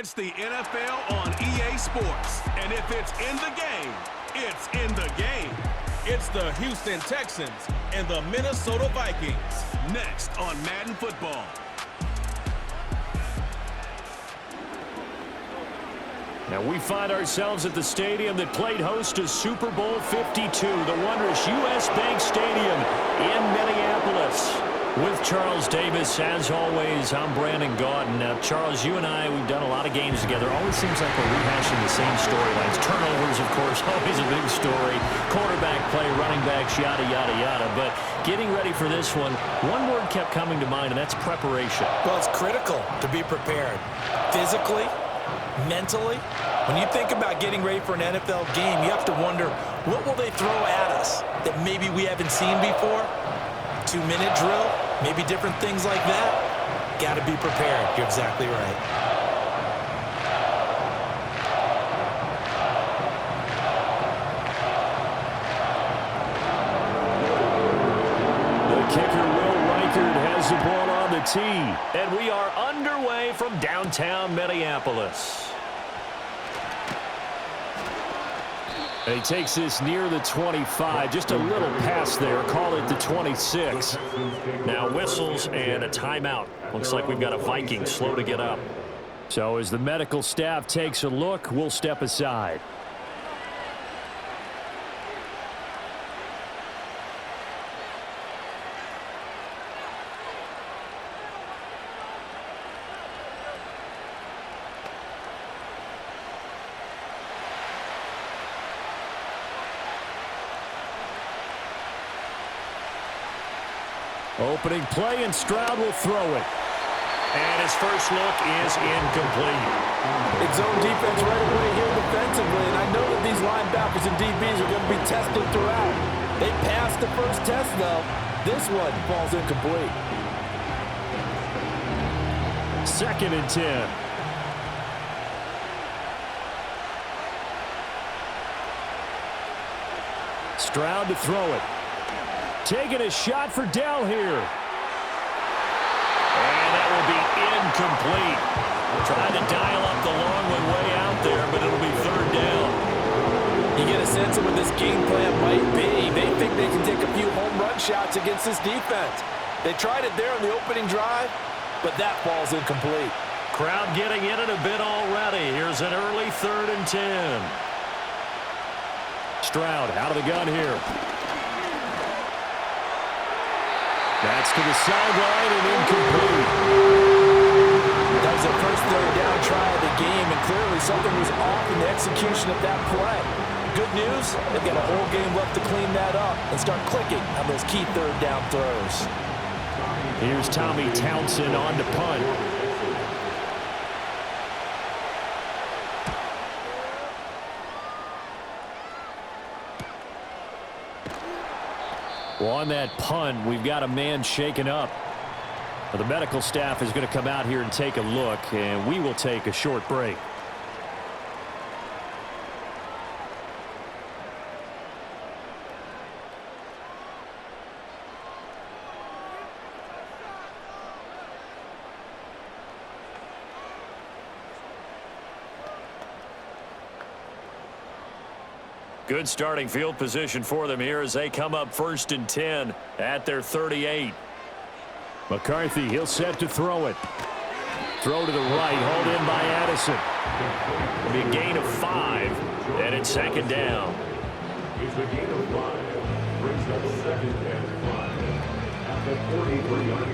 It's the NFL on EA Sports. And if it's in the game, it's in the game. It's the Houston Texans and the Minnesota Vikings. Next on Madden Football. Now we find ourselves at the stadium that played host to Super Bowl 52, the wondrous U.S. Bank Stadium in Minneapolis. With Charles Davis, as always, I'm Brandon Gaudin. Now, Charles, you and I, we've done a lot of games together. Always seems like we're rehashing the same storylines. Turnovers, of course, always a big story. Quarterback play, running backs, yada, yada, yada. But getting ready for this one word kept coming to mind, and that's preparation. Well, it's critical to be prepared. Physically, mentally. When you think about getting ready for an NFL game, you have to wonder, what will they throw at us that maybe we haven't seen before? 2-minute drill, maybe different things like that. Got to be prepared. You're exactly right. The kicker, Will Reichard, has the ball on the tee. And we are underway from downtown Minneapolis. And he takes this near the 25. Just a little pass there. Call it the 26. Now whistles and a timeout. Looks like we've got a Viking slow to get up. So as the medical staff takes a look, we'll step aside. Opening play, and Stroud will throw it. And his first look is incomplete. It's zone defense right away here defensively, and I know that these linebackers and DBs are going to be tested throughout. They passed the first test, though. This one falls incomplete. 2nd and 10. Stroud to throw it. Taking a shot for Dell here. And that will be incomplete. Trying to dial up the long one way out there, but it'll be 3rd down. You get a sense of what this game plan might be. They think they can take a few home run shots against this defense. They tried it there on the opening drive, but that falls incomplete. Crowd getting in it a bit already. Here's an early 3rd and 10. Stroud out of the gun here. That's to the sideline and incomplete. That was their first 3rd down try of the game, and clearly something was off in the execution of that play. Good news, they've got a whole game left to clean that up and start clicking on those key 3rd down throws. Here's Tommy Townsend on to punt. Well, on that punt, we've got a man shaken up. The medical staff is going to come out here and take a look, and we will take a short break. Good starting field position for them here as they come up 1st and 10 at their 38. McCarthy, he'll set to throw it. Throw to the right, hauled in by Addison. It'll be a gain of 5, and it's 2nd down. It's a gain of 5. Brings up 2nd and 5 at the 43-yard line.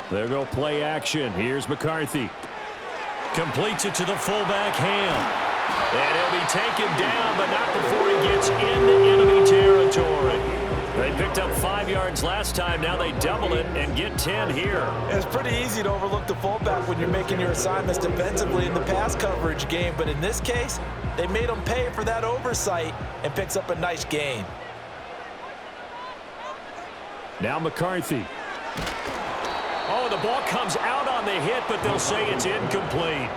There go play action. Here's McCarthy. Completes it to the fullback, Ham. And he'll be taken down, but not before he gets into enemy territory. They picked up 5 yards last time. Now they double it and get 10 here. It's pretty easy to overlook the fullback when you're making your assignments defensively in the pass coverage game. But in this case, they made him pay for that oversight and picks up a nice gain. Now McCarthy. Oh, and the ball comes out on the hit, but they'll say it's incomplete.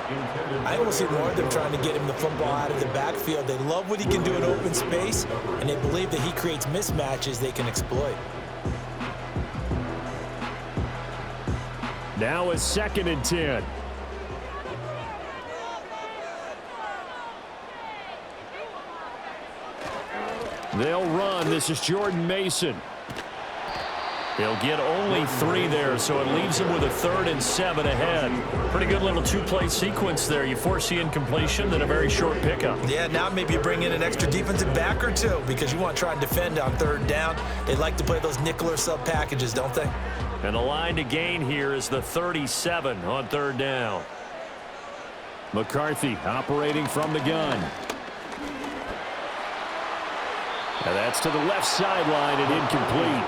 I almost see more of them trying to get him the football out of the backfield. They love what he can do in open space, and they believe that he creates mismatches they can exploit. Now a 2nd and 10. They'll run. This is Jordan Mason. They'll get only 3 there, so it leaves them with a 3rd and 7 ahead. Pretty good little 2-play sequence there. You force the incompletion, then a very short pickup. Yeah, now maybe you bring in an extra defensive back or two because you want to try and defend on 3rd down. They like to play those nickel or sub packages, don't they? And the line to gain here is the 37 on 3rd down. McCarthy operating from the gun. And that's to the left sideline and incomplete.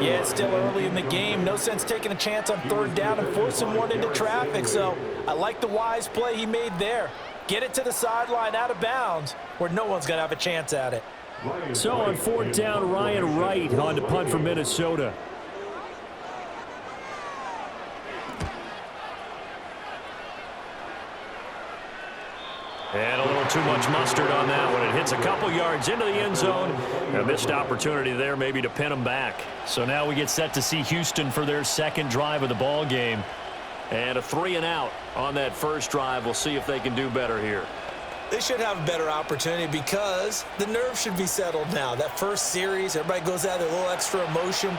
Yeah, it's still early in the game. No sense taking a chance on 3rd down and forcing one into traffic. So I like the wise play he made there. Get it to the sideline out of bounds where no one's going to have a chance at it. So on 4th down, Ryan Wright on to punt for Minnesota. And a little too much mustard on that one. It hits a couple yards into the end zone. A missed opportunity there maybe to pin them back. So now we get set to see Houston for their 2nd drive of the ball game. And a 3-and-out on that first drive. We'll see if they can do better here. They should have a better opportunity because the nerves should be settled now. That first series, everybody goes out with a little extra emotion.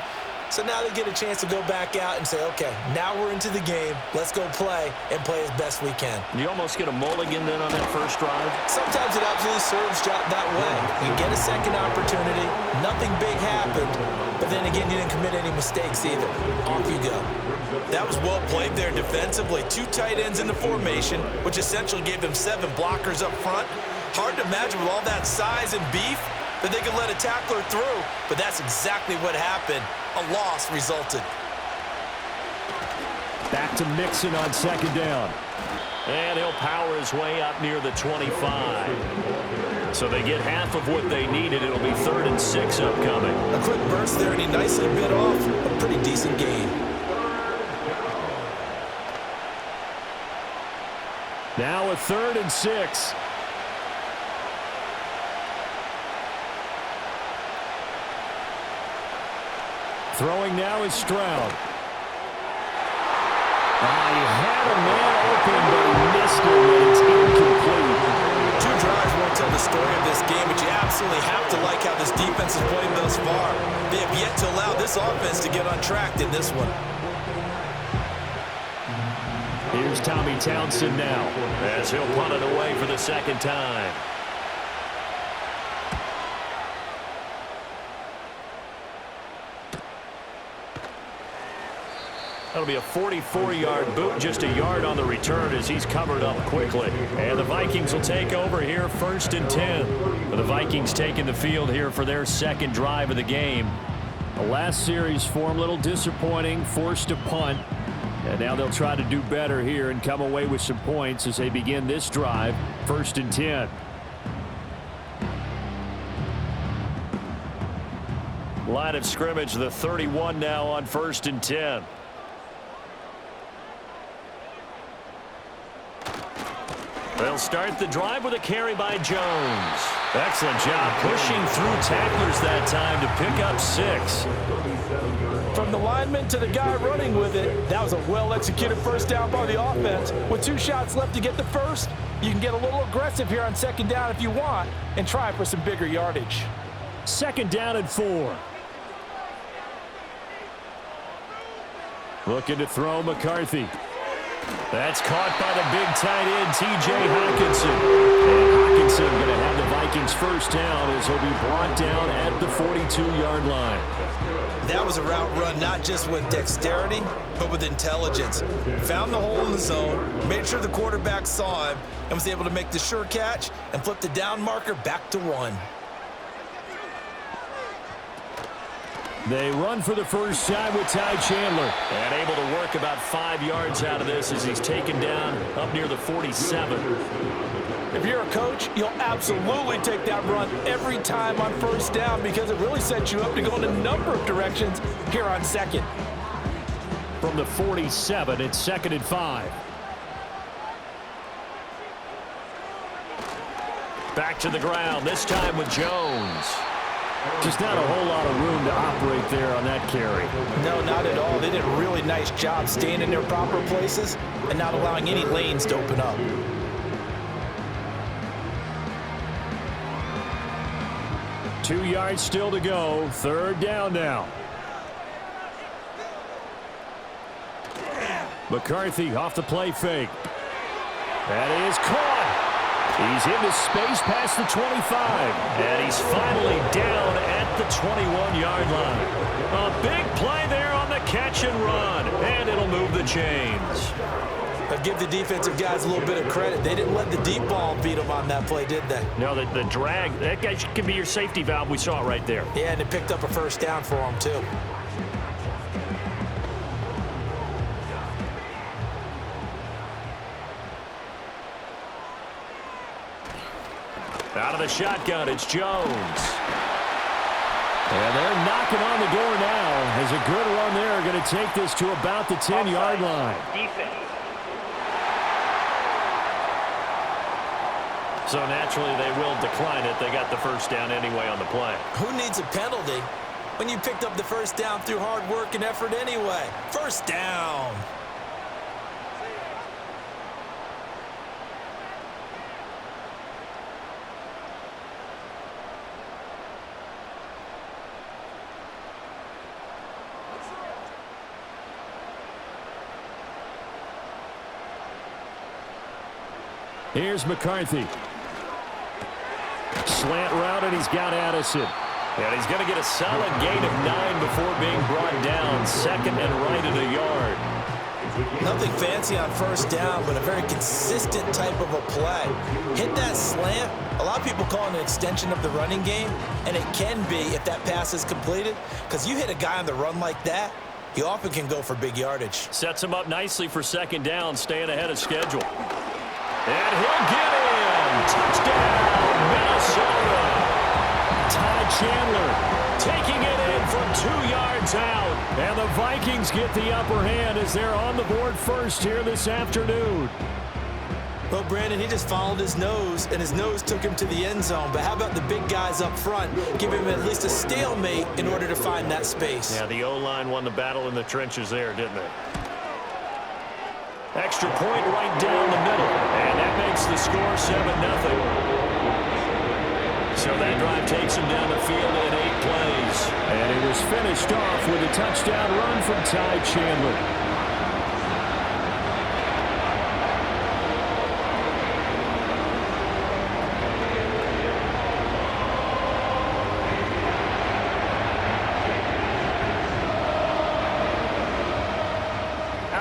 So now they get a chance to go back out and say, okay, now we're into the game. Let's go play and play as best we can. You almost get a mulligan then on that first drive? Sometimes it absolutely serves that way. You get a second opportunity. Nothing big happened. But then again, you didn't commit any mistakes either. Off you go. That was well played there defensively. 2 tight ends in the formation, which essentially gave them 7 blockers up front. Hard to imagine with all that size and beef that they could let a tackler through, but that's exactly what happened. A loss resulted. Back to Mixon on 2nd down. And he'll power his way up near the 25. So they get half of what they needed. It'll be 3rd and 6 upcoming. A quick burst there, and he nicely bit off a pretty decent gain. Now a 3rd and 6. Throwing now is Stroud. He had a man open, but he missed it, and it's incomplete. 2 drives won't tell the story of this game, but you absolutely have to like how this defense has played thus far. They have yet to allow this offense to get untracked in this one. Here's Tommy Townsend now, as he'll punt it away for the 2nd time. That'll be a 44-yard boot, just a yard on the return as he's covered up quickly. And the Vikings will take over here, 1st and 10. The Vikings taking the field here for their 2nd drive of the game. The last series for them, a little disappointing, forced a punt. And now they'll try to do better here and come away with some points as they begin this drive, 1st and 10. Line of scrimmage, the 31 now on 1st and 10. They'll start the drive with a carry by Jones. Excellent job pushing through tacklers that time to pick up 6. From the lineman to the guy running with it, that was a well-executed first down by the offense. With 2 shots left to get the first, you can get a little aggressive here on 2nd down if you want and try for some bigger yardage. 2nd down and 4. Looking to throw McCarthy. That's caught by the big tight end, T.J. Hawkinson. And Hawkinson going to have the Vikings first down as he'll be brought down at the 42-yard line. That was a route run not just with dexterity, but with intelligence. Found the hole in the zone, made sure the quarterback saw him, and was able to make the sure catch and flip the down marker back to 1. They run for the first time with Ty Chandler. And able to work about 5 yards out of this as he's taken down up near the 47. If you're a coach, you'll absolutely take that run every time on first down because it really sets you up to go in a number of directions here on 2nd. from the 47. It's 2nd and 5. Back to the ground, this time with Jones. Just not a whole lot of room to operate there on that carry. No, not at all. They did a really nice job staying in their proper places and not allowing any lanes to open up. Two yards still to go. 3rd down now. McCarthy off the play fake. That is caught. He's into space past the 25. And he's finally down at the 21-yard line. A big play there on the catch and run. And it'll move the chains. But give the defensive guys a little bit of credit. They didn't let the deep ball beat them on that play, did they? No, the drag, that guy can be your safety valve. We saw it right there. Yeah, and it picked up a 1st down for them, too. Out of the shotgun, it's Jones. And they're knocking on the door now as a good run there. Going to take this to about the 10-yard line. Defense. So naturally they will decline it. They got the 1st down anyway on the play. Who needs a penalty when you picked up the 1st down through hard work and effort anyway? 1st down. Here's McCarthy. Slant route, and he's got Addison. And he's going to get a solid gain of 9 before being brought down. 2nd and right at a yard. Nothing fancy on 1st down, but a very consistent type of a play. Hit that slant. A lot of people call it an extension of the running game, and it can be if that pass is completed, because you hit a guy on the run like that, he often can go for big yardage. Sets him up nicely for 2nd down, staying ahead of schedule. And he'll get in. Touchdown, Minnesota. Ty Chandler taking it in from 2 yards out. And the Vikings get the upper hand as they're on the board first here this afternoon. Well, Brandon, he just followed his nose, and his nose took him to the end zone. But how about the big guys up front? Give him at least a stalemate in order to find that space. Yeah, the O-line won the battle in the trenches there, didn't they? Extra point right down the middle. And that makes the score 7-0. So that drive takes him down the field in 8 plays. And it was finished off with a touchdown run from Ty Chandler.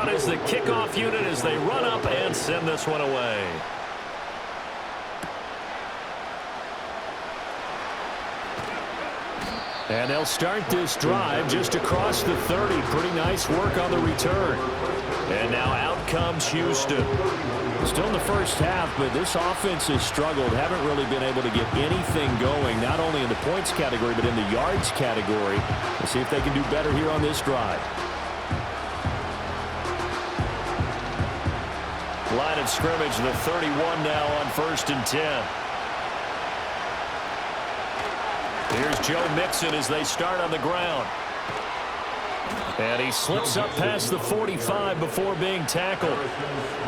Is the kickoff unit as they run up and send this one away. And they'll start this drive just across the 30. Pretty nice work on the return. And now out comes Houston. Still in the 1st half, but this offense has struggled. Haven't really been able to get anything going, not only in the points category, but in the yards category. We'll see if they can do better here on this drive. Line of scrimmage, the 31 now on 1st and 10. Here's Joe Mixon as they start on the ground. And he slips up past the 45 before being tackled.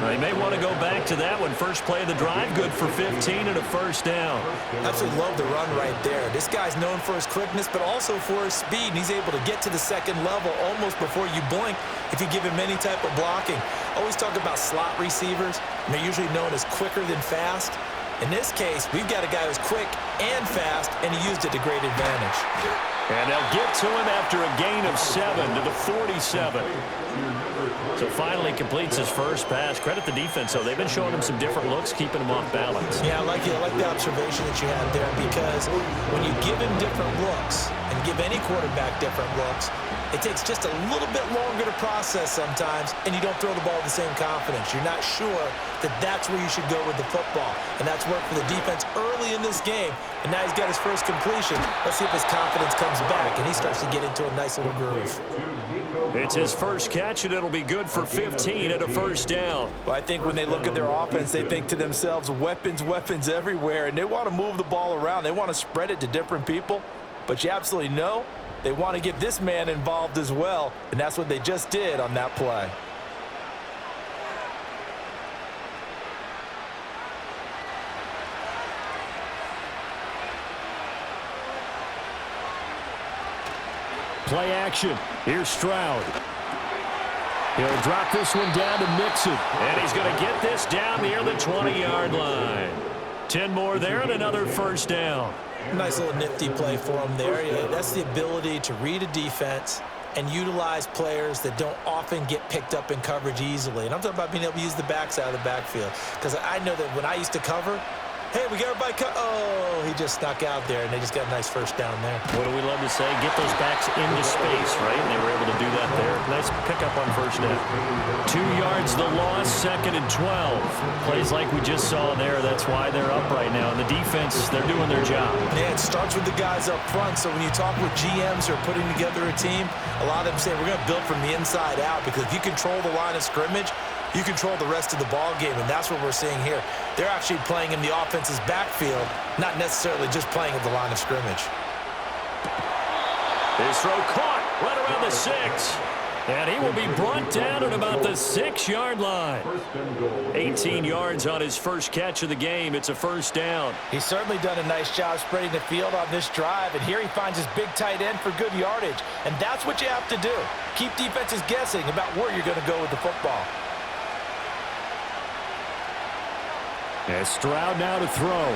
Now, he may want to go back to that one. First play of the drive, good for 15 and a 1st down. Absolutely love the run right there. This guy's known for his quickness, but also for his speed. And he's able to get to the 2nd level almost before you blink if you give him any type of blocking. Always talk about slot receivers, and they're usually known as quicker than fast. In this case, we've got a guy who's quick and fast, and he used it to great advantage. And they'll get to him after a gain of 7 to the 47. So finally completes his first pass. Credit the defense, though. They've been showing him some different looks, keeping him off balance. Yeah, I like the observation that you had there, because when you give him different looks and give any quarterback different looks, it takes just a little bit longer to process sometimes, and you don't throw the ball with the same confidence. You're not sure that that's where you should go with the football, and that's worked for the defense early in this game, and now he's got his first completion. Let's see if his confidence comes back, and he starts to get into a nice little groove. It's his first catch, and it'll be good for 15 at a first down. Well, I think when they look at their offense, they think to themselves, weapons, weapons everywhere, and they want to move the ball around. They want to spread it to different people, but you absolutely know they want to get this man involved as well, and that's what they just did on that play. Play action. Here's Stroud. He'll drop this one down to Mixon. And he's going to get this down near the 20-yard line. 10 more there and another first down. Nice little nifty play for him there. Yeah, that's the ability to read a defense and utilize players that don't often get picked up in coverage easily. And I'm talking about being able to use the backside of the backfield. Because I know that when I used to cover, hey, we got everybody oh, he just snuck out there, and they just got a nice first down there. What do we love to say? Get those backs into space, right? And they were able to do that there. Nice pickup on first down. 2 yards the loss, 2nd and 12. Plays like we just saw there. That's why they're up right now. And the defense, they're doing their job. Yeah, it starts with the guys up front. So when you talk with GMs who are putting together a team, a lot of them say we're going to build from the inside out, because if you control the line of scrimmage, you control the rest of the ball game, and that's what we're seeing here. They're actually playing in the offense's backfield, not necessarily just playing at the line of scrimmage. His throw caught right around the 6. And he will be brought down at about the 6-yard line. 18 yards on his first catch of the game. It's a first down. He's certainly done a nice job spreading the field on this drive, and here he finds his big tight end for good yardage. And that's what you have to do. Keep defenses guessing about where you're going to go with the football. As Stroud now to throw.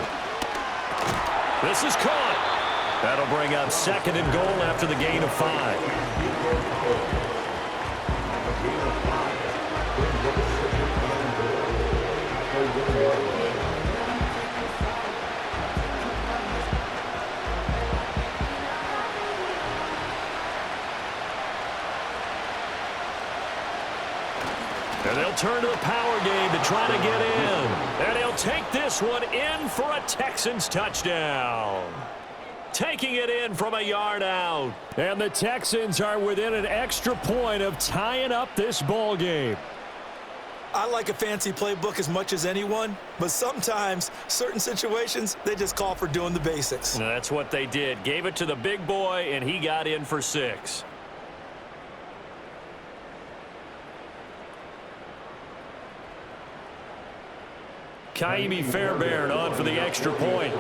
This is caught. That'll bring up 2nd and goal after the gain of 5. And they'll turn to the power game to try to get in. And he'll take this one in for a Texans touchdown. Taking it in from a yard out. And the Texans are within an extra point of tying up this ball game. I like a fancy playbook as much as anyone, but sometimes, certain situations, they just call for doing the basics. And that's what they did. Gave it to the big boy, and he got in for 6. Kaimi Fairbairn on for the extra point.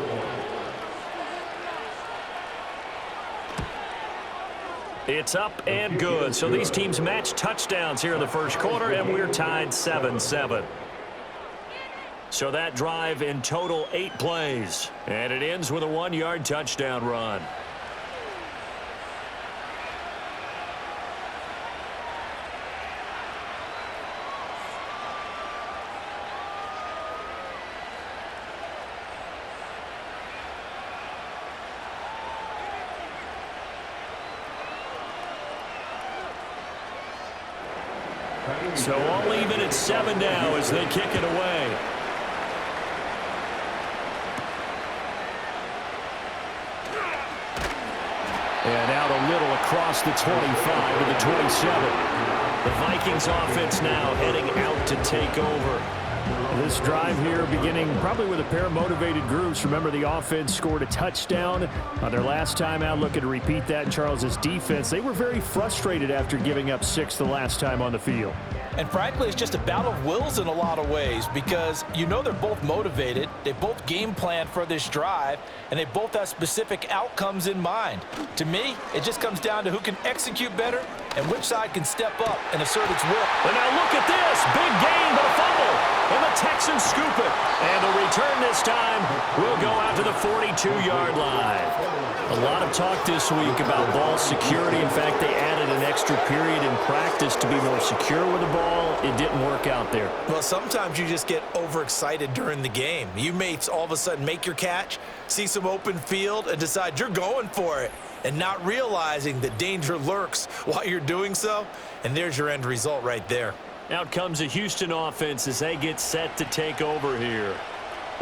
It's up and good. So these teams match touchdowns here in the first quarter, and we're tied 7-7. So that drive in total 8 plays. And it ends with a 1-yard touchdown run. So all even at 7 now as they kick it away. And out a little across the 25 to the 27. The Vikings offense now heading out to take over. This drive here beginning probably with a pair of motivated groups. Remember, the offense scored a touchdown on their last time out. Looking to repeat that in Charles's defense. They were very frustrated after giving up 6 the last time on the field. And frankly, it's just a battle of wills in a lot of ways, because you know they're both motivated, they both game plan for this drive, and they both have specific outcomes in mind. To me, it just comes down to who can execute better and which side can step up and assert its will. And now look at this. Big gain, but a fumble. And the Texans scoop it. And the return this time will go out to the 42-yard line. A lot of talk this week about ball security. In fact, they added an extra period in practice to be more secure with the ball. It didn't work out there. Well, sometimes you just get overexcited during the game. You may all of a sudden make your catch, see some open field, and decide you're going for it, and not realizing that danger lurks while you're doing so. And there's your end result right there. Out comes the Houston offense as they get set to take over here.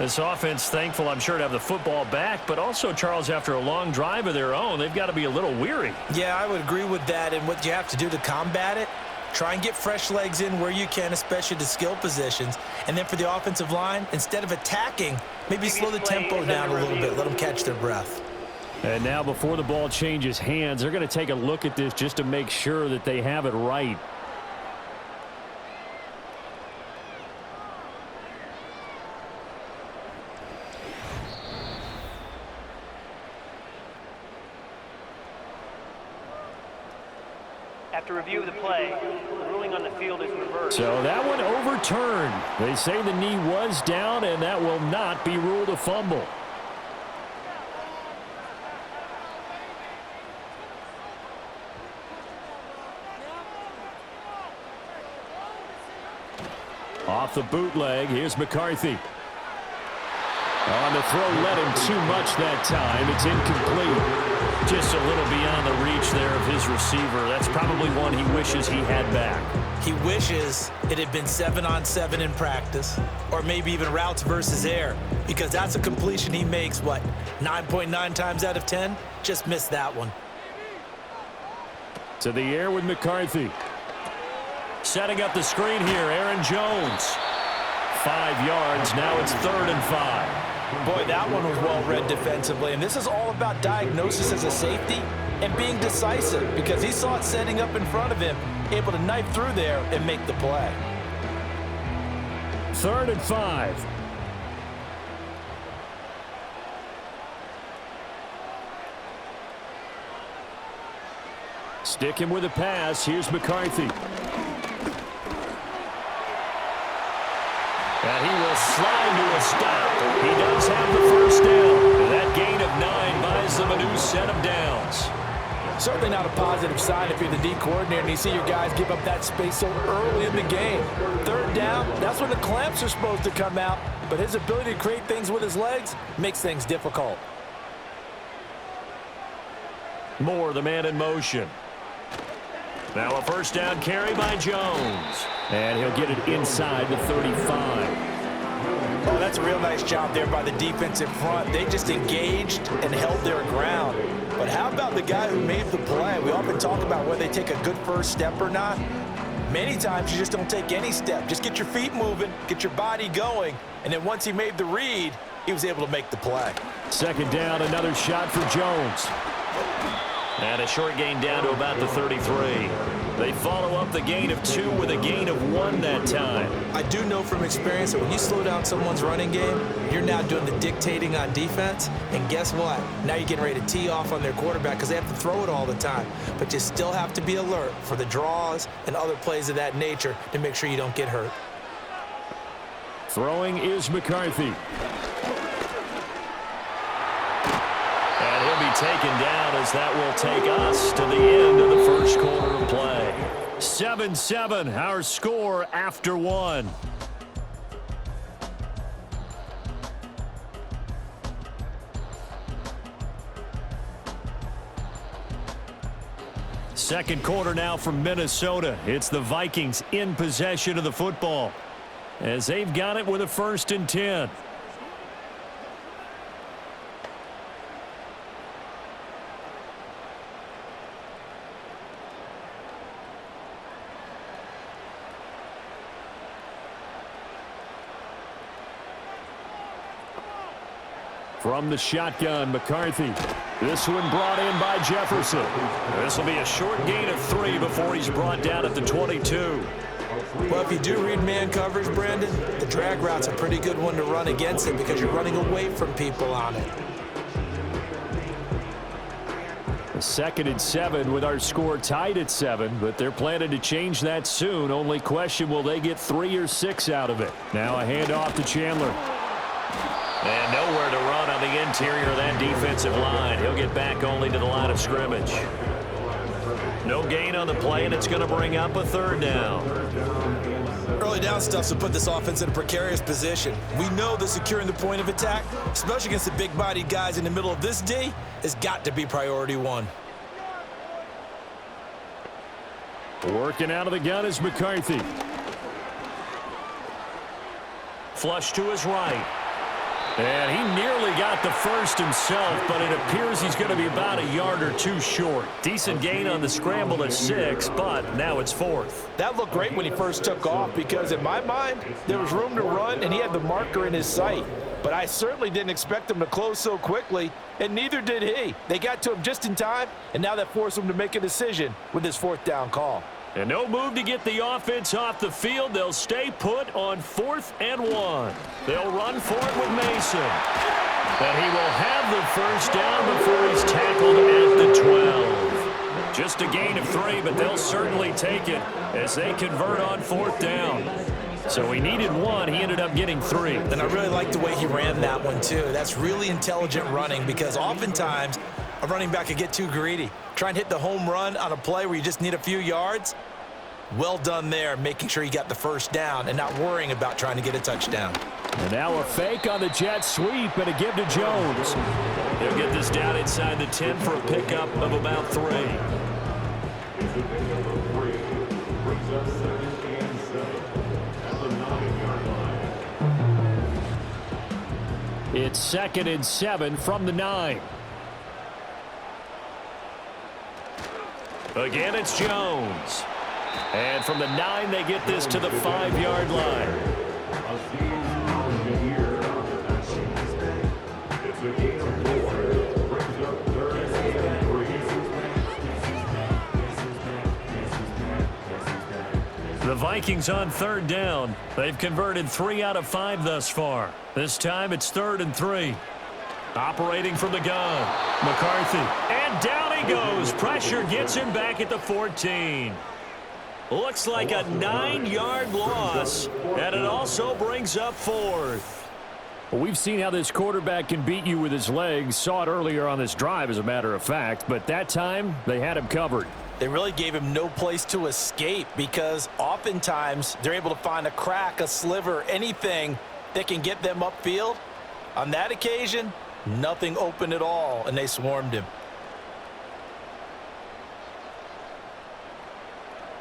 This offense thankful, I'm sure, to have the football back, but also, Charles, after a long drive of their own, they've got to be a little weary. Yeah, I would agree with that, and what you have to do to combat it, try and get fresh legs in where you can, especially the skill positions. And then for the offensive line, instead of attacking, maybe slow the tempo down a little bit, let them catch their breath. And now before the ball changes hands, they're going to take a look at this just to make sure that they have it right. After review of the play, the ruling on the field is reversed. So that one overturned. They say the knee was down, and that will not be ruled a fumble. Off the bootleg, here's McCarthy. On the throw, led him too much that time. It's incomplete. Just a little beyond the reach there of his receiver. That's probably one he wishes he had back. He wishes it had been 7-on-7 in practice, or maybe even routes versus air, because that's a completion he makes, 9.9 times out of 10? Just missed that one. To the air with McCarthy. Setting up the screen here, Aaron Jones. 5 yards, now it's 3rd and 5. Boy, that one was well read defensively, and this is all about diagnosis as a safety and being decisive, because he saw it setting up in front of him, able to knife through there and make the play. 3rd and 5. Sticking with the pass, here's McCarthy. And he will slide to a stop. He does have the first down. And that gain of 9 buys them a new set of downs. Certainly not a positive sign if you're the D coordinator and you see your guys give up that space so early in the game. 3rd down, that's when the clamps are supposed to come out. But his ability to create things with his legs makes things difficult. Moore, the man in motion. Now a first down carry by Jones. And he'll get it inside the 35. Oh, that's a real nice job there by the defense in front. They just engaged and held their ground. But how about the guy who made the play? We often talk about whether they take a good first step or not. Many times you just don't take any step. Just get your feet moving, get your body going, and then once he made the read, he was able to make the play. 2nd down, another shot for Jones. And a short gain down to about the 33. They follow up the gain of 2 with a gain of 1 that time. I do know from experience that when you slow down someone's running game, you're now doing the dictating on defense. And guess what? Now you're getting ready to tee off on their quarterback because they have to throw it all the time. But you still have to be alert for the draws and other plays of that nature to make sure you don't get hurt. Throwing is McCarthy. And he'll be taken down as that will take us to the end of the first quarter of play. 7-7, our score after 1. Second quarter now from Minnesota. It's the Vikings in possession of the football as they've got it with a 1st and 10. From the shotgun, McCarthy. This one brought in by Jefferson. This will be a short gain of 3 before he's brought down at the 22. Well, if you do read man coverage, Brandon, the drag route's a pretty good one to run against it because you're running away from people on it. 2nd and 7 with our score tied at 7, but they're planning to change that soon. Only question, will they get 3 or 6 out of it? Now a handoff to Chandler. And nowhere to run on the interior of that defensive line. He'll get back only to the line of scrimmage. No gain on the play, and it's going to bring up a 3rd down. Early down stuff's to put this offense in a precarious position. We know that securing the point of attack, especially against the big-bodied guys in the middle of this D, has got to be priority 1. Working out of the gun is McCarthy. Flush to his right. And he nearly got the first himself, but it appears he's going to be about a yard or two short. Decent gain on the scramble at 6, but now it's 4th. That looked great when he first took off because in my mind, there was room to run and he had the marker in his sight. But I certainly didn't expect him to close so quickly, and neither did he. They got to him just in time, and now that forced him to make a decision with his 4th down call. And no move to get the offense off the field. They'll stay put on 4th and 1. They'll run for it with Mason. And he will have the first down before he's tackled at the 12. Just a gain of 3, but they'll certainly take it as they convert on 4th down. So he needed 1. He ended up getting 3. And I really like the way he ran that one, too. That's really intelligent running because oftentimes a running back could get too greedy. Try and hit the home run on a play where you just need a few yards. Well done there, making sure you got the first down and not worrying about trying to get a touchdown. And now a fake on the jet sweep and a give to Jones. They'll get this down inside the 10 for a pickup of about 3. It's a big number 3. Brings up 2nd and 7 at the 9-yard line. It's 2nd and 7 from the 9. Again, it's Jones. And from the 9, they get this to the 5-yard line. A season here. It's a gain of 4. Brings up 3rd and 3. The Vikings on 3rd down. They've converted 3 out of 5 thus far. This time it's 3rd and 3. Operating from the gun, McCarthy. And down he goes. Pressure gets him back at the 14. Looks like a 9-yard loss, and it also brings up 4th. Well, we've seen how this quarterback can beat you with his legs. Saw it earlier on this drive, as a matter of fact, but that time they had him covered. They really gave him no place to escape because oftentimes they're able to find a crack, a sliver, anything that can get them upfield. On that occasion, nothing open at all, and they swarmed him.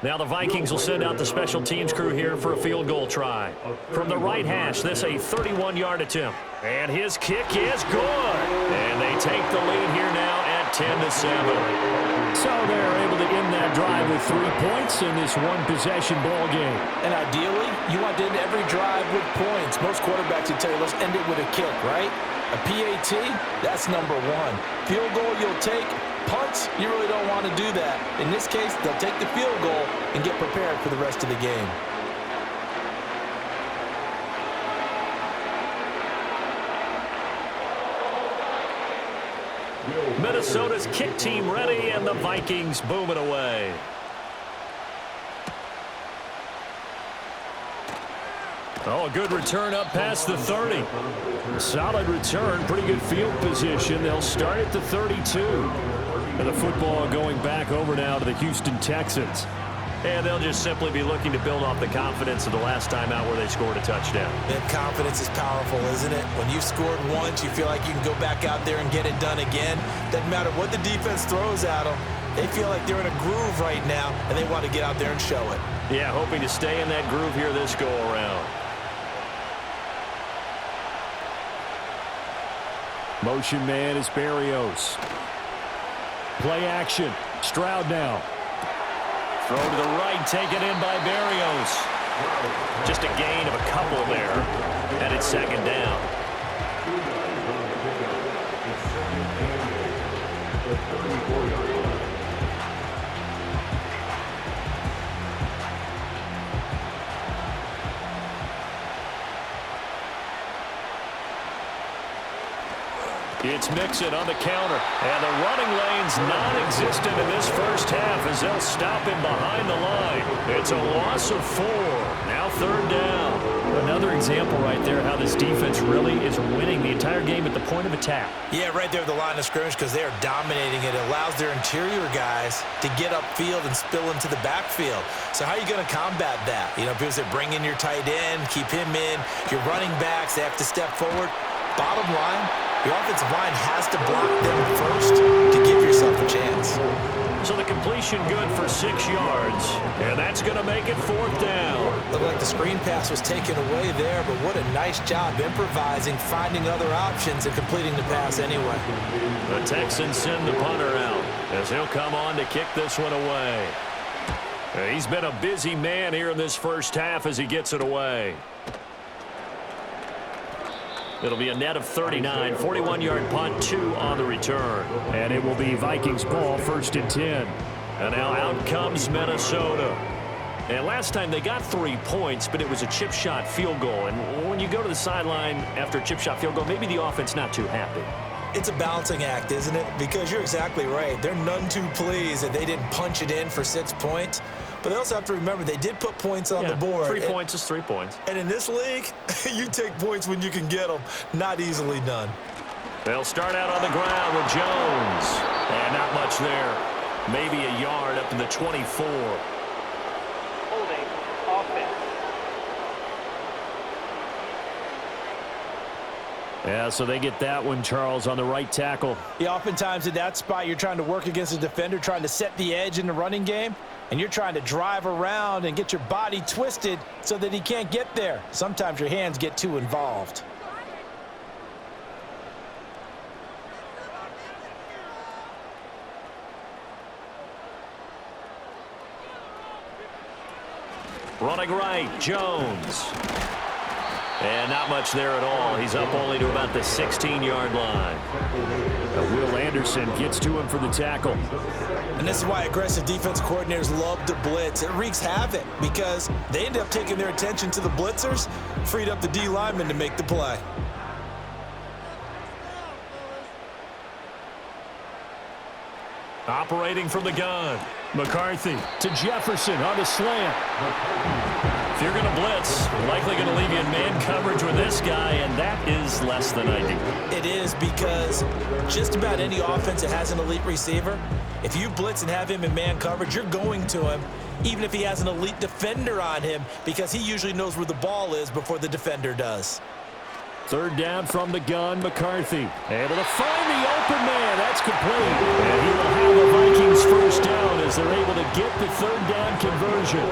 Now the Vikings will send out the special teams crew here for a field goal try. From the right hash, this a 31-yard attempt. And his kick is good. And they take the lead here now at 10-7. So they're able to end that drive with 3 points in this one-possession ball game. And ideally, you want to end every drive with points. Most quarterbacks would tell you, let's end it with a kick, right? A PAT, that's number 1. Field goal you'll take. Punts, you really don't want to do that. In this case, they'll take the field goal and get prepared for the rest of the game. Minnesota's kick team ready, and the Vikings booming away. Oh, a good return up past the 30. Solid return, pretty good field position. They'll start at the 32. And the football going back over now to the Houston Texans. And they'll just simply be looking to build off the confidence of the last time out where they scored a touchdown. And confidence is powerful, isn't it? When you've scored once, you feel like you can go back out there and get it done again. Doesn't matter what the defense throws at them. They feel like they're in a groove right now, and they want to get out there and show it. Yeah, hoping to stay in that groove here this go-around. Motion man is Berrios. Play action. Stroud now. Throw to the right, taken in by Berrios. Just a gain of a couple there. And it's 2nd down. It's Mixon on the counter, and the running lane's non-existent in this first half as they'll stop him behind the line. It's a loss of 4. Now 3rd down. Another example right there how this defense really is winning the entire game at the point of attack. Yeah, right there at the line of scrimmage because they are dominating it. It allows their interior guys to get upfield and spill into the backfield. So how are you going to combat that? You know, because they bring in your tight end, keep him in. Your running backs, they have to step forward. Bottom line, The offensive line has to block them first to give yourself a chance. So the completion good for 6 yards, and that's going to make it 4th down. Looked like the screen pass was taken away there, but what a nice job improvising, finding other options, and completing the pass anyway. The Texans send the punter out as he'll come on to kick this one away. He's been a busy man here in this first half as he gets it away. It'll be a net of 39, 41-yard punt, 2 on the return. And it will be Vikings ball, 1st and 10. And now out comes Minnesota. And last time they got 3 points, but it was a chip shot field goal. And when you go to the sideline after a chip shot field goal, maybe the offense not too happy. It's a balancing act, isn't it? Because you're exactly right. They're none too pleased that they didn't punch it in for 6 points. But they also have to remember they did put points on the board. 3 points is 3 points. And in this league, you take points when you can get them. Not easily done. They'll start out on the ground with Jones. And not much there. Maybe a yard up to the 24. Holding offense. Yeah, so they get that one, Charles, on the right tackle. Yeah, oftentimes in that spot, you're trying to work against a defender, trying to set the edge in the running game, and you're trying to drive around and get your body twisted so that he can't get there. Sometimes your hands get too involved. Running right, Jones. And not much there at all. He's up only to about the 16-yard line. Will Anderson gets to him for the tackle. And this is why aggressive defense coordinators love to blitz. It wreaks havoc because they end up taking their attention to the blitzers, freed up the D lineman to make the play. Operating from the gun. McCarthy to Jefferson on the slant. If you're going to blitz, likely going to leave you in man coverage with this guy, and that is less than ideal. It is because just about any offense that has an elite receiver, if you blitz and have him in man coverage, you're going to him, even if he has an elite defender on him, because he usually knows where the ball is before the defender does. 3rd down from the gun, McCarthy. Able to find the open man. That's complete. And he will have a Vikings 1st down as they're able to get the 3rd down conversion.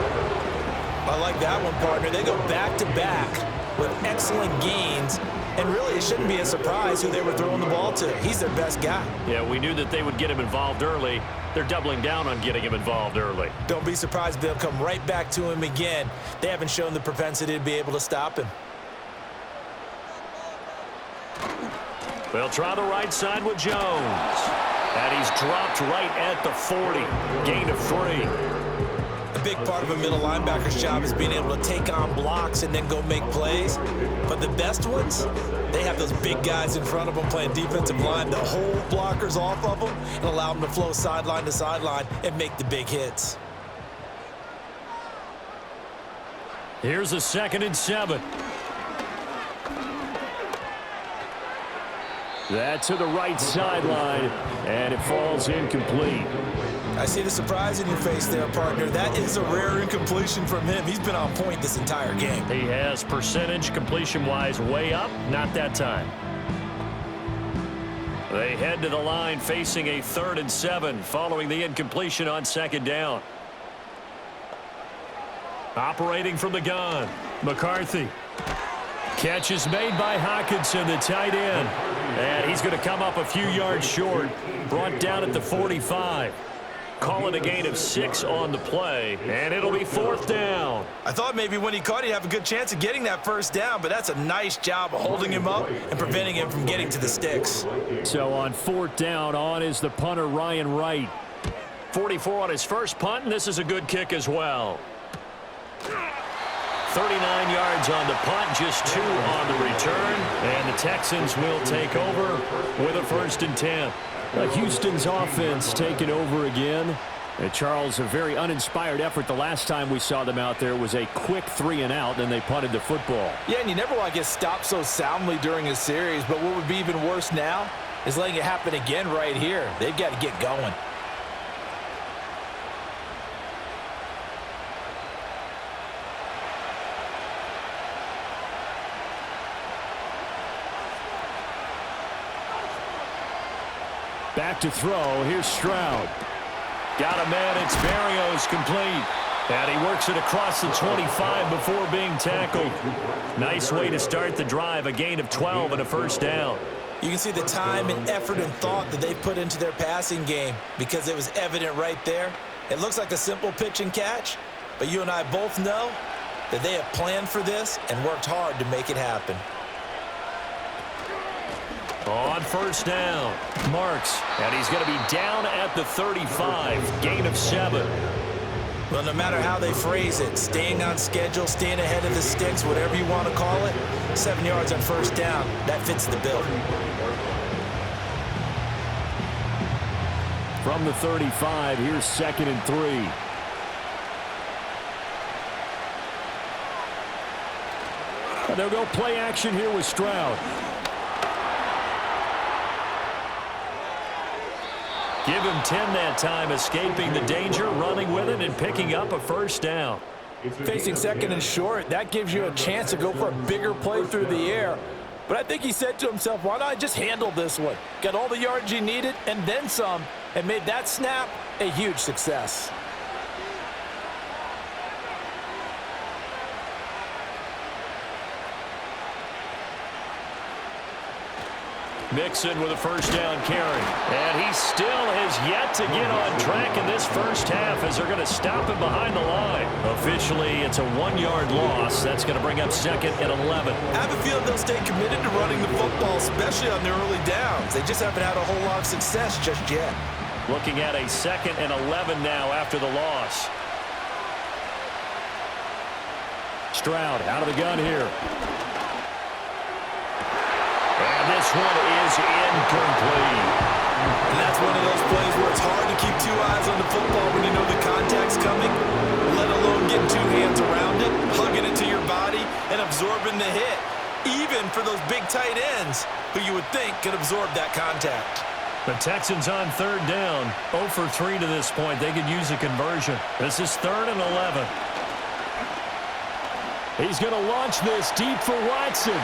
I like that one, partner. They go back-to-back with excellent gains, and really it shouldn't be a surprise who they were throwing the ball to. He's their best guy. Yeah, we knew that they would get him involved early. They're doubling down on getting him involved early. Don't be surprised if they'll come right back to him again. They haven't shown the propensity to be able to stop him. They'll try the right side with Jones. And he's dropped right at the 40. Gain of 3. A big part of a middle linebacker's job is being able to take on blocks and then go make plays. But the best ones, they have those big guys in front of them playing defensive line to hold blockers off of them and allow them to flow sideline to sideline and make the big hits. Here's a 2nd and 7. That's to the right sideline, and it falls incomplete. I see the surprise in your face there, partner. That is a rare incompletion from him. He's been on point this entire game. He has percentage completion-wise way up, not that time. They head to the line facing a 3rd and 7 following the incompletion on 2nd down. Operating from the gun, McCarthy. Catch is made by Hockenson, the tight end. And he's going to come up a few yards short. Brought down at the 45. Call it a gain of 6 on the play. And it'll be 4th down. I thought maybe when he caught, he'd have a good chance of getting that 1st down, but that's a nice job of holding him up and preventing him from getting to the sticks. So on 4th down, on is the punter, Ryan Wright. 44 on his first punt, and this is a good kick as well. 39 yards on the punt, just 2 on the return. And the Texans will take over with a 1st and 10. Houston's offense taking over again. And Charles, a very uninspired effort the last time we saw them out there was a quick 3 and out, and they punted the football. Yeah, and you never want to get stopped so soundly during a series, but what would be even worse now is letting it happen again right here. They've got to get going. Back to throw. Here's Stroud. Got a man. It's Berrios complete. And he works it across the 25 before being tackled. Nice way to start the drive. A gain of 12 and a first down. You can see the time and effort and thought that they've put into their passing game because it was evident right there. It looks like a simple pitch and catch, but you and I both know that they have planned for this and worked hard to make it happen. On first down, Marks, and he's going to be down at the 35, gain of 7. Well, no matter how they phrase it, staying on schedule, staying ahead of the sticks, whatever you want to call it, 7 yards on first down, that fits the bill. From the 35, here's 2nd and 3. And they'll go play action here with Stroud. Give him 10 that time, escaping the danger, running with it, and picking up a first down. Facing 2nd and short, that gives you a chance to go for a bigger play through the air. But I think he said to himself, why not just handle this one? Got all the yards he needed and then some, and made that snap a huge success. Mixon with a first down carry. And he still has yet to get on track in this first half as they're going to stop him behind the line. Officially, it's a 1-yard loss. That's going to bring up 2nd and 11. I have a feeling they'll stay committed to running the football, especially on their early downs. They just haven't had a whole lot of success just yet. Looking at a 2nd and 11 now after the loss. Stroud out of the gun here. And this one is incomplete. And that's one of those plays where it's hard to keep 2 eyes on the football when you know the contact's coming, let alone getting 2 hands around it, hugging it to your body, and absorbing the hit, even for those big tight ends who you would think could absorb that contact. The Texans on 3rd down, 0 for 3 to this point. They could use a conversion. This is 3rd and 11. He's going to launch this deep for Watson.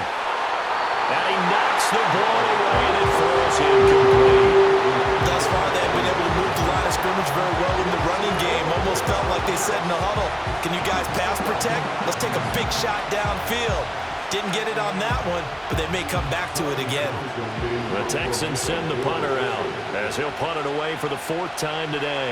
And he knocks the ball away, and it falls incomplete. Thus far, they've been able to move the line of scrimmage very well in the running game. Almost felt like they said in the huddle, can you guys pass protect? Let's take a big shot downfield. Didn't get it on that one, but they may come back to it again. The Texans send the punter out as he'll punt it away for the 4th time today.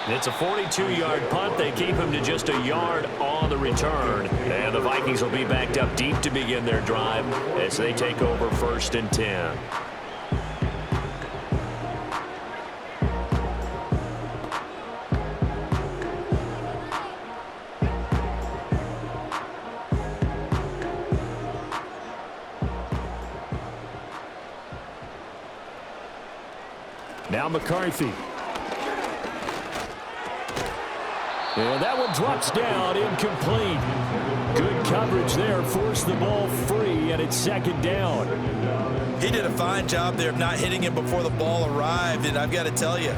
It's a 42-yard punt. They keep him to just a yard on the return. And the Vikings will be backed up deep to begin their drive as they take over 1st and 10. Now McCarthy. And that one drops down, incomplete. Good coverage there, forced the ball free, and it's 2nd down. He did a fine job there of not hitting him before the ball arrived, and I've got to tell you,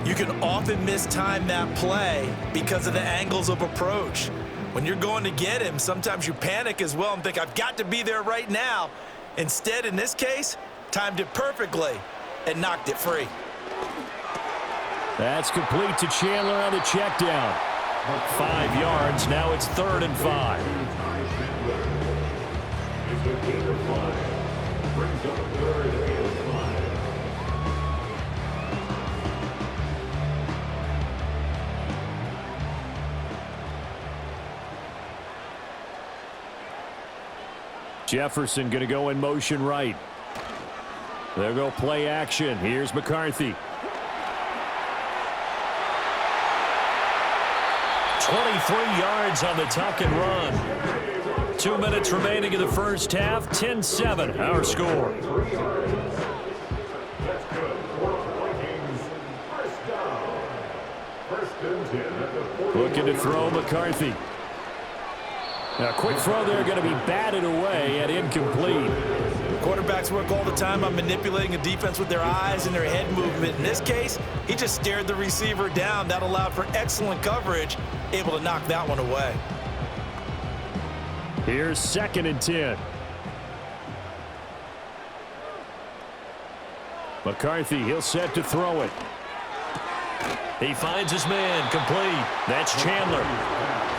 you can often mistime that play because of the angles of approach. When you're going to get him, sometimes you panic as well and think, I've got to be there right now. Instead, in this case, timed it perfectly and knocked it free. That's complete to Chandler on the check down. 5 yards. Now it's 3rd and 5. It's a gain of 5. Brings up 3rd and 5. Jefferson going to go in motion right. They'll go play action. Here's McCarthy. 23 yards on the tuck and run. 2 minutes remaining in the first half. 10-7, our score. Looking to throw McCarthy. Now, a quick throw there going to be batted away and incomplete. Quarterbacks work all the time on manipulating a defense with their eyes and their head movement. In this case, he just stared the receiver down. That allowed for excellent coverage, able to knock that one away. Here's 2nd and 10. McCarthy, he'll set to throw it. He finds his man, complete. That's Chandler.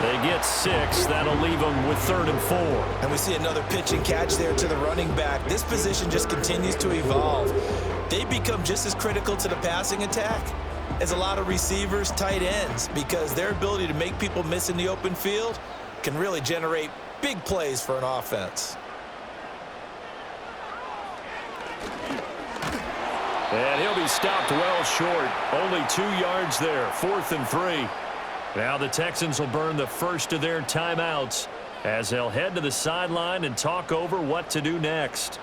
They get 6. That'll leave them with 3rd and 4. And we see another pitch and catch there to the running back. This position just continues to evolve. They become just as critical to the passing attack as a lot of receivers, tight ends, because their ability to make people miss in the open field can really generate big plays for an offense. And he'll be stopped well short. Only 2 yards there. 4th and 3. Now the Texans will burn the first of their timeouts as they'll head to the sideline and talk over what to do next.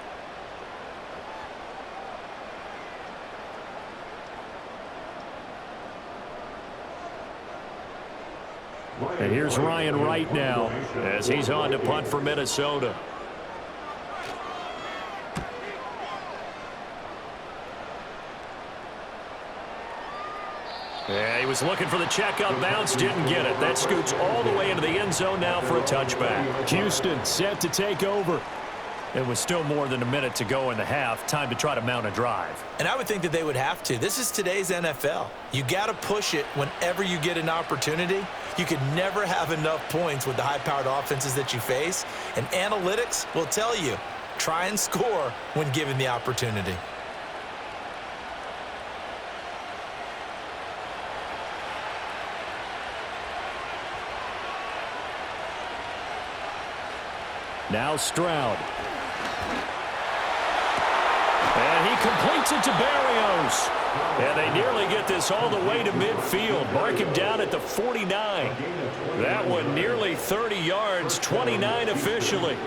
And here's Ryan Wright now as he's on to punt for Minnesota. Yeah, he was looking for the check-up bounce, didn't get it. That scoots all the way into the end zone now for a touchback. Houston set to take over. It was still more than a minute to go in the half. Time to try to mount a drive. And I would think that they would have to. This is today's NFL. You got to push it whenever you get an opportunity. You could never have enough points with the high-powered offenses that you face. And analytics will tell you, try and score when given the opportunity. Now Stroud. And he completes it to Barrios. And they nearly get this all the way to midfield. Mark him down at the 49. That one nearly 30 yards, 29 officially.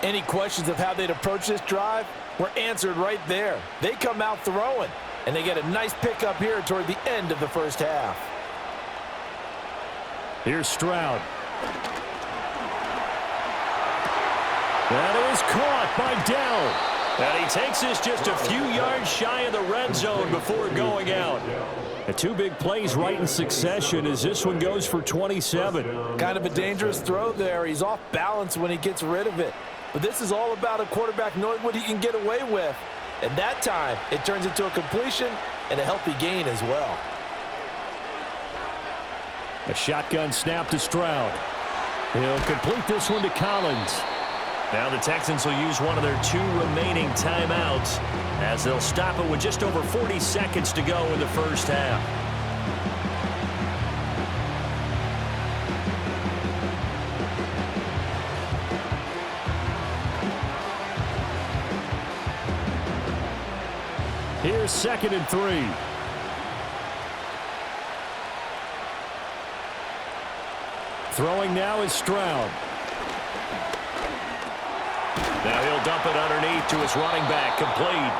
Any questions of how they'd approach this drive were answered right there. They come out throwing, and they get a nice pickup here toward the end of the first half. Here's Stroud. That is caught by Dell. And he takes this just a few yards shy of the red zone before going out. The 2 big plays right in succession as this one goes for 27. Kind of a dangerous throw there. He's off balance when he gets rid of it. But this is all about a quarterback knowing what he can get away with. And that time, it turns into a completion and a healthy gain as well. A shotgun snap to Stroud. He'll complete this one to Collins. Now the Texans will use one of their 2 remaining timeouts as they'll stop it with just over 40 seconds to go in the first half. Here's 2nd and 3. Throwing now is Stroud. Now he'll dump it underneath to his running back, complete.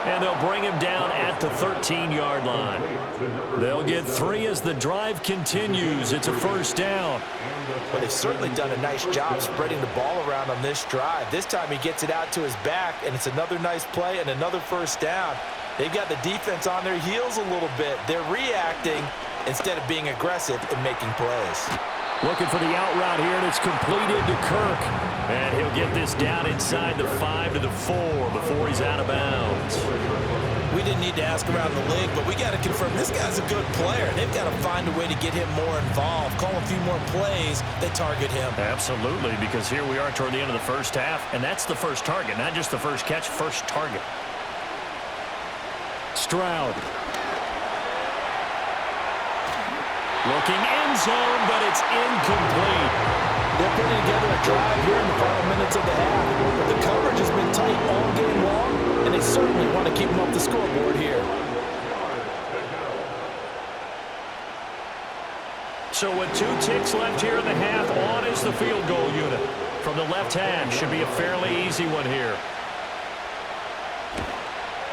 And they'll bring him down at the 13-yard line. They'll get 3 as the drive continues. It's a first down. Well, they've certainly done a nice job spreading the ball around on this drive. This time he gets it out to his back, and it's another nice play and another first down. They've got the defense on their heels a little bit. They're reacting instead of being aggressive and making plays. Looking for the out route here, and it's completed to Kirk. And he'll get this down inside the 5 to the 4 before he's out of bounds. We didn't need to ask around the league, but we got to confirm this guy's a good player. They've got to find a way to get him more involved, call a few more plays that target him. Absolutely, because here we are toward the end of the first half, and that's the first target, not just the first catch, first target. Stroud. Looking end zone, but it's incomplete. They're putting together a drive here in the final minutes of the half. But the coverage has been tight all game long, and they certainly want to keep them off the scoreboard here. So with 2 ticks left here in the half, on is the field goal unit. From the left hand, should be a fairly easy one here.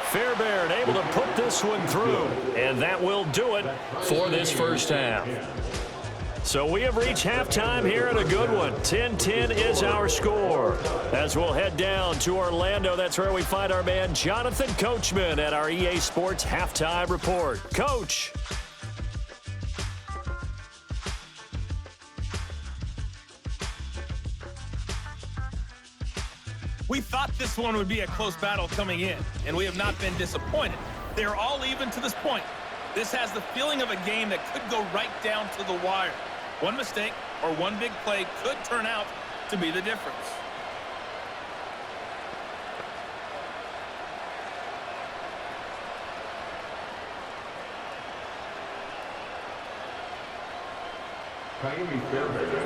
Fairbairn able to put this one through, and that will do it for this first half. So we have reached halftime here at a good one. 10-10 is our score. As we'll head down to Orlando, that's where we find our man Jonathan Coachman at our EA Sports Halftime Report. Coach. We thought this one would be a close battle coming in, and we have not been disappointed. They're all even to this point. This has the feeling of a game that could go right down to the wire. One mistake or one big play could turn out to be the difference.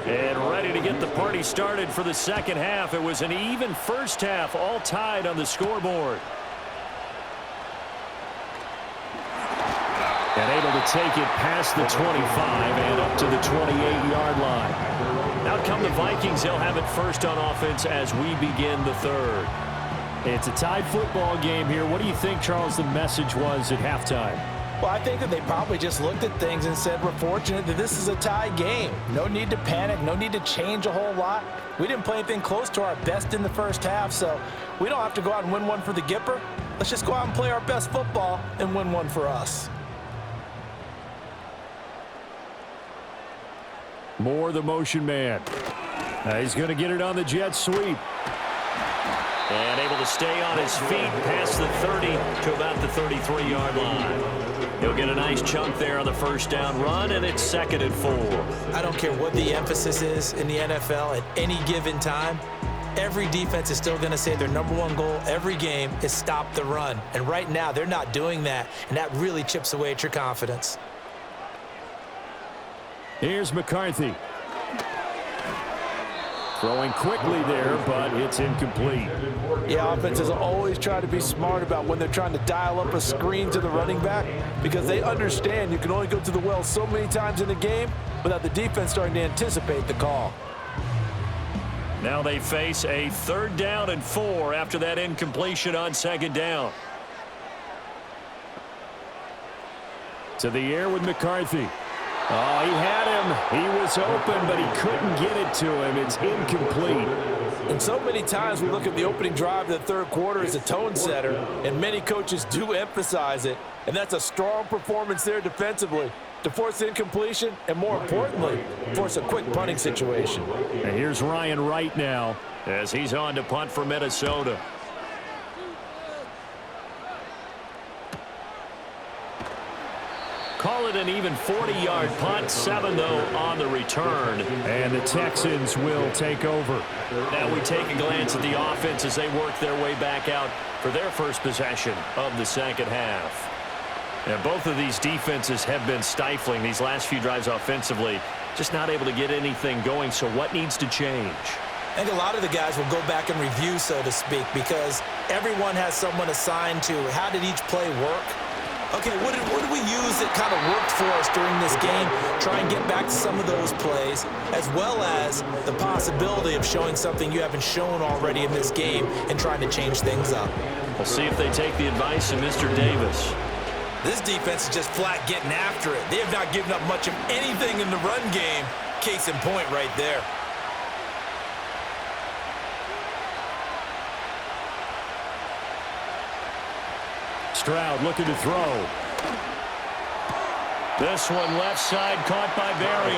And ready to get the party started for the second half. It was an even first half, all tied on the scoreboard. And able to take it past the 25 and up to the 28-yard line. Out come the Vikings. They'll have it first on offense as we begin the third. It's a tied football game here. What do you think, Charles, the message was at halftime? Well, I think that they probably just looked at things and said, we're fortunate that this is a tie game. No need to panic, no need to change a whole lot. We didn't play anything close to our best in the first half, so we don't have to go out and win one for the Gipper. Let's just go out and play our best football and win one for us. Moore, the motion man. He's going to get it on the jet sweep. And able to stay on his feet past the 30 to about the 33-yard line. He'll get a nice chunk there on the first down run, and it's 2nd and 4. I don't care what the emphasis is in the NFL at any given time. Every defense is still going to say their #1 goal every game is stop the run. And right now, they're not doing that, and that really chips away at your confidence. Here's McCarthy. Throwing quickly there, but it's incomplete. Yeah, offenses always try to be smart about when they're trying to dial up a screen to the running back because they understand you can only go to the well so many times in the game without the defense starting to anticipate the call. Now they face a 3rd down and 4 after that incompletion on 2nd down. To the air with McCarthy. Oh, he had him. He was open, but he couldn't get it to him. It's incomplete. And so many times we look at the opening drive of the third quarter as a tone setter, and many coaches do emphasize it. And that's a strong performance there defensively to force incompletion and, more importantly, force a quick punting situation. And here's Ryan Wright now as he's on to punt for Minnesota. Call it an even 40-yard punt, 7 though on the return. And the Texans will take over. Now we take a glance at the offense as they work their way back out for their first possession of the second half. And both of these defenses have been stifling these last few drives offensively, just not able to get anything going. So what needs to change? I think a lot of the guys will go back and review, so to speak, because everyone has someone assigned to how did each play work. Okay, what did we use that kind of worked for us during this game? Try and get back to some of those plays, as well as the possibility of showing something you haven't shown already in this game and trying to change things up. We'll see if they take the advice of Mr. Davis. This defense is just flat getting after it. They have not given up much of anything in the run game. Case in point right there. Stroud looking to throw. This one left side caught by Barry.